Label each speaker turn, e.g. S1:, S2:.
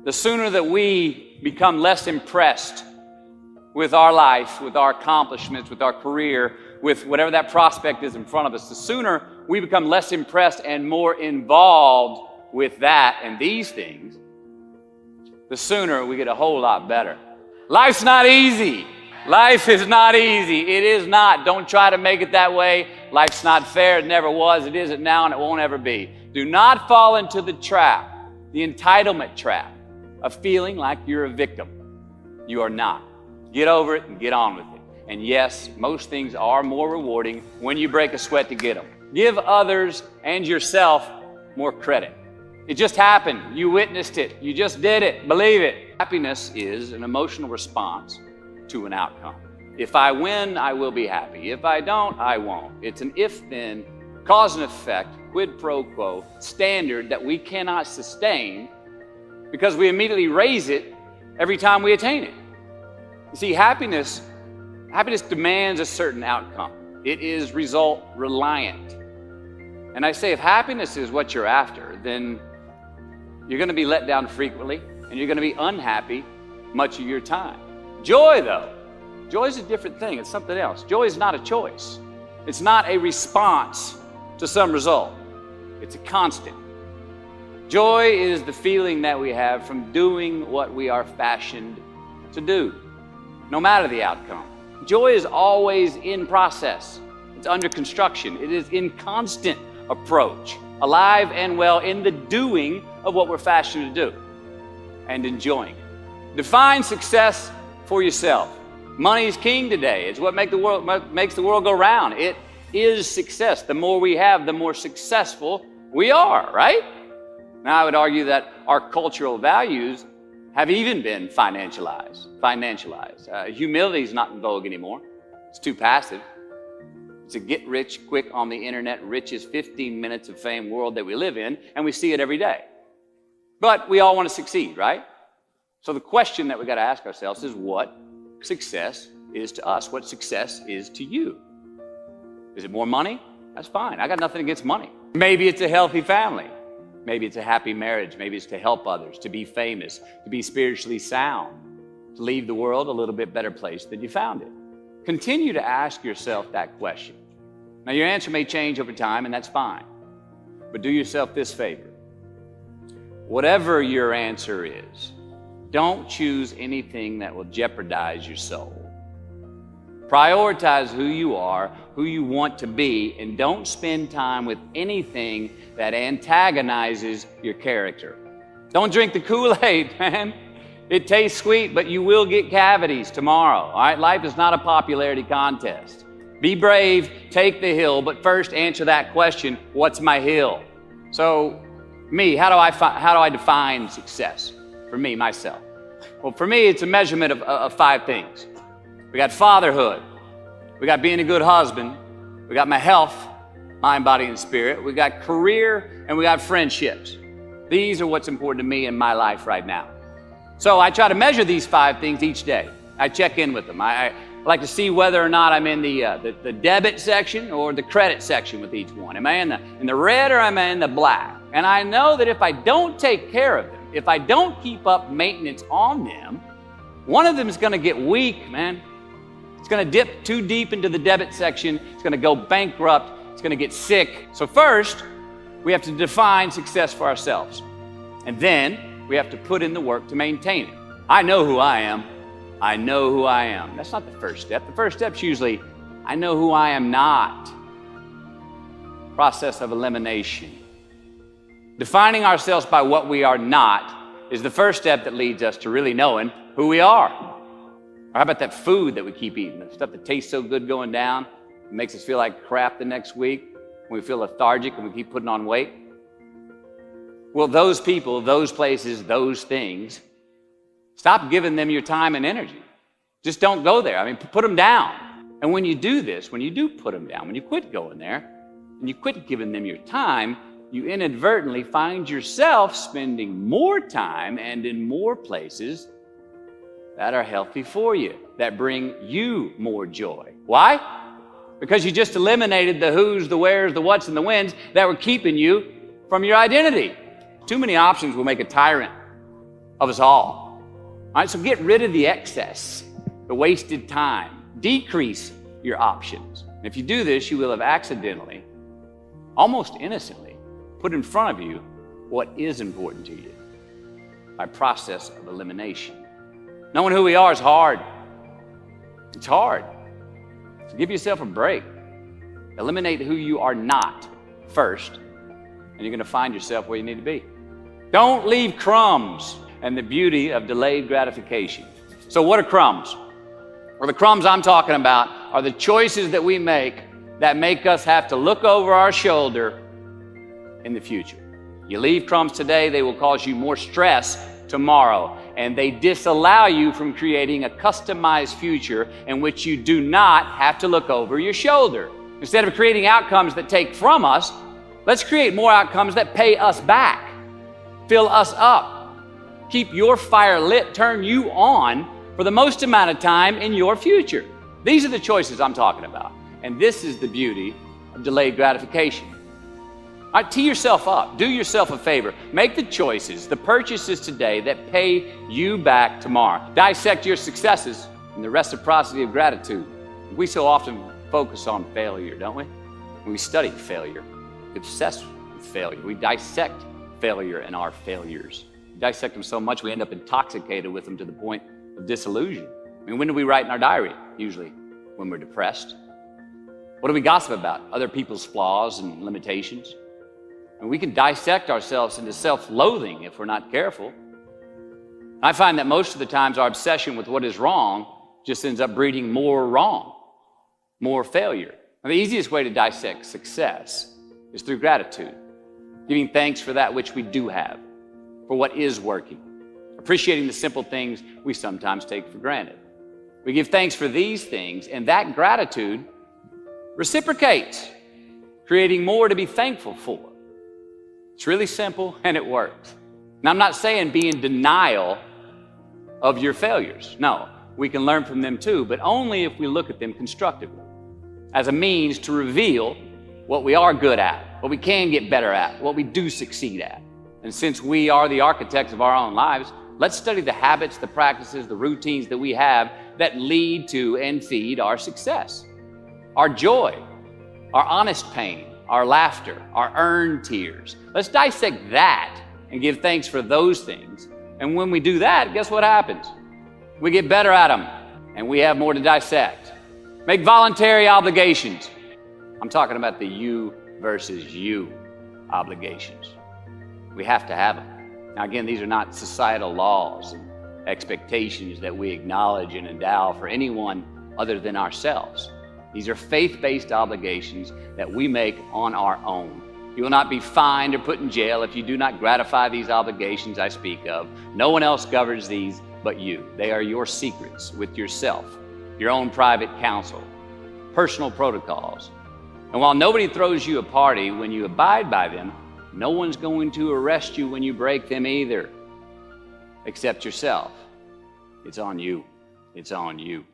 S1: the sooner that we become less impressed with our life, with our accomplishments, with our career, with whatever that prospect is in front of us, the sooner we become less impressed and more involved with that and these things, the sooner we get a whole lot better. Life's not easy. Life is not easy. It is not. Don't try to make it that way. Life's not fair. It never was. It isn't now, and it won't ever be. Do not fall into the trap, the entitlement trap, of feeling like you're a victim. You are not. Get over it and get on with it. And yes, most things are more rewarding when you break a sweat to get them. Give others and yourself more credit. It just happened. You witnessed it. You just did it. Believe it. Happiness is an emotional response to an outcome. If I win, I will be happy. If I don't, I won't. It's an if-then, cause and effect, quid pro quo standard that we cannot sustain because we immediately raise it every time we attain it. You see, happiness demands a certain outcome. It is result reliant. And I say if happiness is what you're after, then you're going to be let down frequently and you're going to be unhappy much of your time. Joy, though, joy is a different thing. It's something else. Joy is not a choice. It's not a response to some result. It's a constant. Joy is the feeling that we have from doing what we are fashioned to do, no matter the outcome. Joy is always in process. It's under construction. It is in constant approach, alive and well in the doing of what we're fashioned to do and enjoying. Define success for yourself. Money is king today. It's what makes the world go round. It is success. The more we have, the more successful we are, right? Now, I would argue that our cultural values have even been financialized. Humility is not in vogue anymore. It's too passive. It's a get rich quick on the internet, rich is 15 minutes of fame world that we live in, and we see it every day. But we all want to succeed, right? So the question that we got to ask ourselves is what success is to us, what success is to you. Is it more money? That's fine. I got nothing against money. Maybe it's a healthy family. Maybe it's a happy marriage. Maybe it's to help others, to be famous, to be spiritually sound, to leave the world a little bit better place than you found it. Continue to ask yourself that question. Now, your answer may change over time, and that's fine. But do yourself this favor. Whatever your answer is, don't choose anything that will jeopardize your soul. Prioritize who you are, who you want to be, and don't spend time with anything that antagonizes your character. Don't drink the Kool-Aid, man. It tastes sweet, but you will get cavities tomorrow, all right? Life is not a popularity contest. Be brave, take the hill, but first answer that question, what's my hill? So, how do I define success? For me, myself. Well, for me, it's a measurement of 5 things. We got fatherhood. We got being a good husband. We got my health, mind, body, and spirit. We got career, and we got friendships. These are what's important to me in my life right now. So I try to measure these 5 things each day. I check in with them. I like to see whether or not I'm in the debit section or the credit section with each one. Am I in the red or am I in the black? And I know that if I don't take care of them, if I don't keep up maintenance on them, one of them is going to get weak, man. It's going to dip too deep into the debit section. It's going to go bankrupt. It's going to get sick. So first, we have to define success for ourselves. And then we have to put in the work to maintain it. I know who I am. I know who I am. That's not the first step. The first step's usually, I know who I am not. Process of elimination. Defining ourselves by what we are not is the first step that leads us to really knowing who we are. Or how about that food that we keep eating, the stuff that tastes so good going down, it makes us feel like crap the next week, when we feel lethargic and we keep putting on weight? Well, those people, those places, those things, stop giving them your time and energy. Just don't go there. I mean, put them down. And when you do this, when you do put them down, when you quit going there, and you quit giving them your time, you inadvertently find yourself spending more time and in more places that are healthy for you, that bring you more joy. Why? Because you just eliminated the who's, the where's, the what's, and the when's that were keeping you from your identity. Too many options will make a tyrant. of us all. All right, so get rid of the excess, the wasted time. Decrease your options. And if you do this, you will have accidentally, almost innocently, put in front of you what is important to you by process of elimination. Knowing who we are is hard. It's hard. So give yourself a break. Eliminate who you are not first, and you're going to find yourself where you need to be. Don't leave crumbs, and the beauty of delayed gratification. So what are crumbs? Well, the crumbs I'm talking about are the choices that we make that make us have to look over our shoulder in the future. You leave crumbs today, they will cause you more stress tomorrow, and they disallow you from creating a customized future in which you do not have to look over your shoulder. Instead of creating outcomes that take from us, let's create more outcomes that pay us back, fill us up, keep your fire lit, turn you on for the most amount of time in your future. These are the choices I'm talking about. And this is the beauty of delayed gratification. All right, tee yourself up. Do yourself a favor. Make the choices, the purchases today that pay you back tomorrow. Dissect your successes in the reciprocity of gratitude. We so often focus on failure, don't we? When we study failure, we obsess with failure. We dissect failure and our failures. We dissect them so much we end up intoxicated with them to the point of disillusion. I mean, when do we write in our diary? Usually when we're depressed. What do we gossip about? Other people's flaws and limitations. And we can dissect ourselves into self-loathing if we're not careful. I find that most of the times our obsession with what is wrong just ends up breeding more wrong, more failure. Now, the easiest way to dissect success is through gratitude, giving thanks for that which we do have, for what is working, appreciating the simple things we sometimes take for granted. We give thanks for these things, and that gratitude reciprocates, creating more to be thankful for. It's really simple, and it works. Now, I'm not saying be in denial of your failures. No, we can learn from them too, but only if we look at them constructively, as a means to reveal what we are good at, what we can get better at, what we do succeed at. And since we are the architects of our own lives, let's study the habits, the practices, the routines that we have that lead to and feed our success, our joy, our honest pain, our laughter, our earned tears. Let's dissect that and give thanks for those things. And when we do that, guess what happens? We get better at them, and we have more to dissect. Make voluntary obligations. I'm talking about the you versus you obligations. We have to have them. Now again, these are not societal laws and expectations that we acknowledge and endow for anyone other than ourselves. These are faith-based obligations that we make on our own. You will not be fined or put in jail if you do not gratify these obligations I speak of. No one else governs these but you. They are your secrets with yourself, your own private counsel, personal protocols. And while nobody throws you a party when you abide by them, no one's going to arrest you when you break them either, except yourself. It's on you. It's on you.